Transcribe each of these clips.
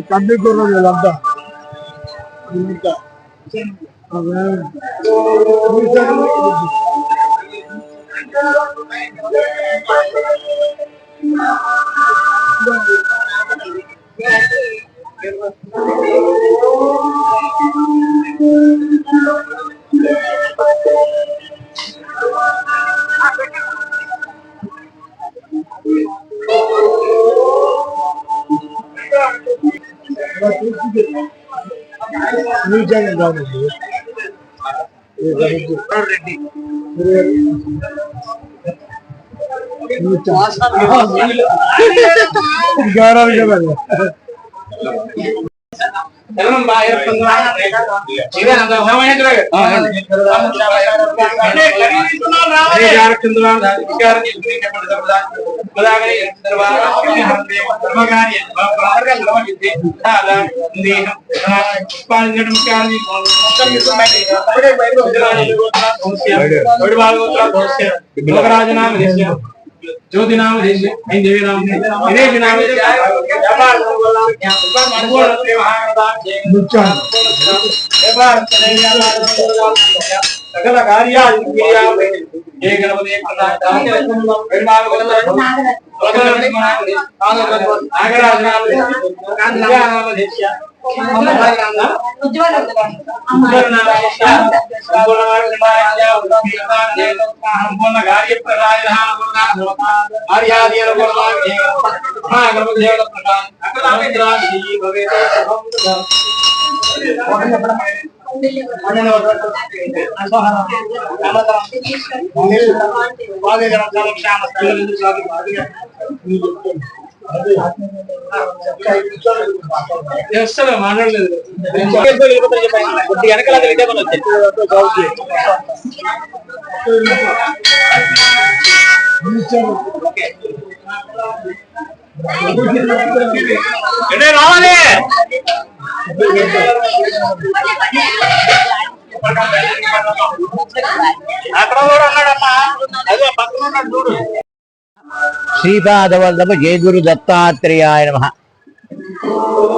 కంది కూరలు అంతా ज्योति नाम देवी नाम सकल कार्य మాట్లాడలేదు వెనకాల రావాలి శ్రీపాదవల్లభ జయగురు దత్తాత్రేయాయ నమః.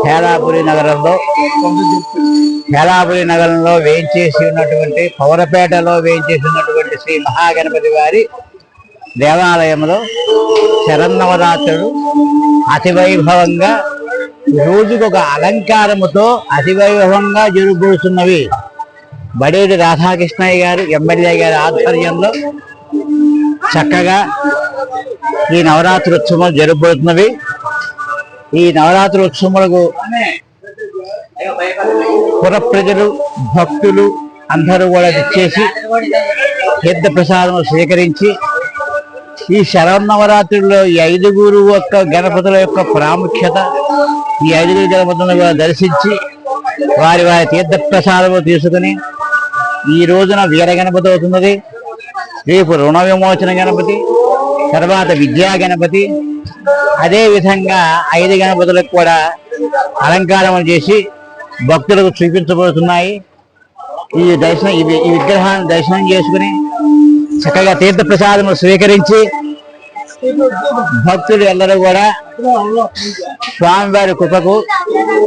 హేలాపురి నగరంలో వేయించేసి ఉన్నటువంటి పవరపేటలో వేయించేసి ఉన్నటువంటి శ్రీ మహాగణపతి వారి దేవాలయంలో శరన్నవరాత్రులు అతివైభవంగా రోజుకొక అలంకారముతో అతివైభవంగా జరుగుతున్నవి. బడేటి రాధాకృష్ణయ్య గారు ఎమ్మెల్యే గారి ఆధ్వర్యంలో చక్కగా ఈ నవరాత్రి ఉత్సవాలు జరగబోతున్నవి. ఈ నవరాత్రి ఉత్సవాలకు పుర ప్రజలు భక్తులు అందరూ కూడా ఇచ్చేసి తీర్థ ప్రసాదం స్వీకరించి ఈ శరన్నవరాత్రుల్లో ఈ 5 యొక్క గణపతుల యొక్క ప్రాముఖ్యత, ఈ 5 గణపతులను దర్శించి వారి వారి తీర్థ ప్రసాదము తీసుకుని ఈ రోజున వీర గణపతి అవుతున్నది, రేపు రుణ విమోచన గణపతి, తర్వాత విద్యా గణపతి, అదే విధంగా 5 గణపతులకు కూడా అలంకారం చేసి భక్తులకు చూపించబడుతున్నాయి. ఈ విగ్రహాన్ని దర్శనం చేసుకుని చక్కగా తీర్థ ప్రసాదము స్వీకరించి భక్తులు అందరూ కూడా స్వామివారి కృపకు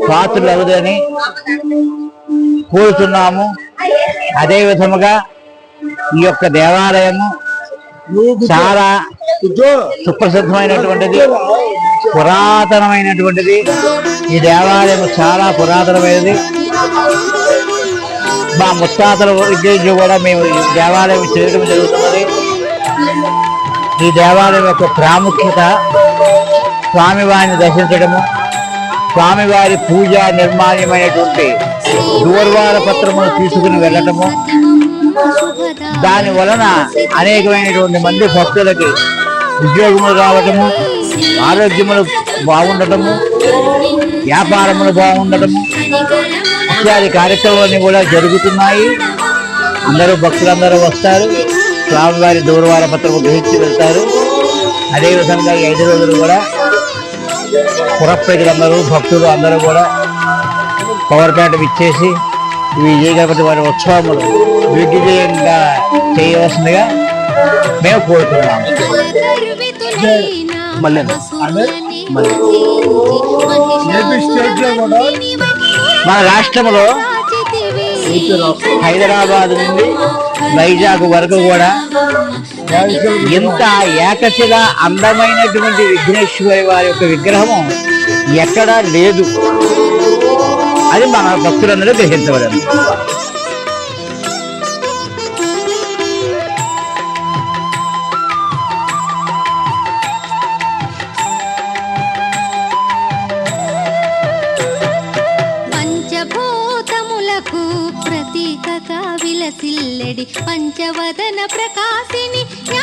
పాత్రలు అవుదని కోరుతున్నాము. అదే విధముగా ఈ యొక్క దేవాలయము చాలా సుప్రసిద్ధమైనటువంటిది, పురాతనమైనటువంటిది. ఈ దేవాలయం చాలా పురాతనమైనది. మా ముత్తాతల విద్య కూడా మేము ఈ దేవాలయం చేయడం జరుగుతున్నది. ఈ దేవాలయం యొక్క ప్రాముఖ్యత స్వామివారిని దర్శించడము, స్వామివారి పూజ నిర్మాణమైనటువంటి దూర్వార పత్రమును తీసుకుని వెళ్ళటము, దాని వలన అనేకమైనటువంటి మంది భక్తులకి ఉద్యోగములు రావటము, ఆరోగ్యములు బాగుండటము, వ్యాపారములు బాగుండటము ఇత్యాది కార్యక్రమాలన్నీ కూడా జరుగుతున్నాయి. అందరూ భక్తులందరూ వస్తారు, స్వామివారి దూర్వార పత్రము గ్రహించి వెళ్తారు. అదేవిధంగా ఈ 5 రోజులు కూడా పురప్రజలందరూ భక్తులు అందరూ కూడా పవర్పేట ఇచ్చేసి ఈ విజయ గణపతి వారి ఉత్సవములు దిగ్విజయంగా చేయవలసిందిగా మేము కోరుతున్నాము. మళ్ళీ మన రాష్ట్రంలో హైదరాబాద్ నుండి వైజాగ్ వరకు కూడా ఇంత ఏకశిల అందమైనటువంటి విఘ్నేశ్వరి వారి యొక్క విగ్రహము ఎక్కడా లేదు. అది మన భక్తులందరూ గ్రహించబడింది. పంచభూతములకు ప్రతీకగా విలసిల్లెడి పంచవదన ప్రకాశిని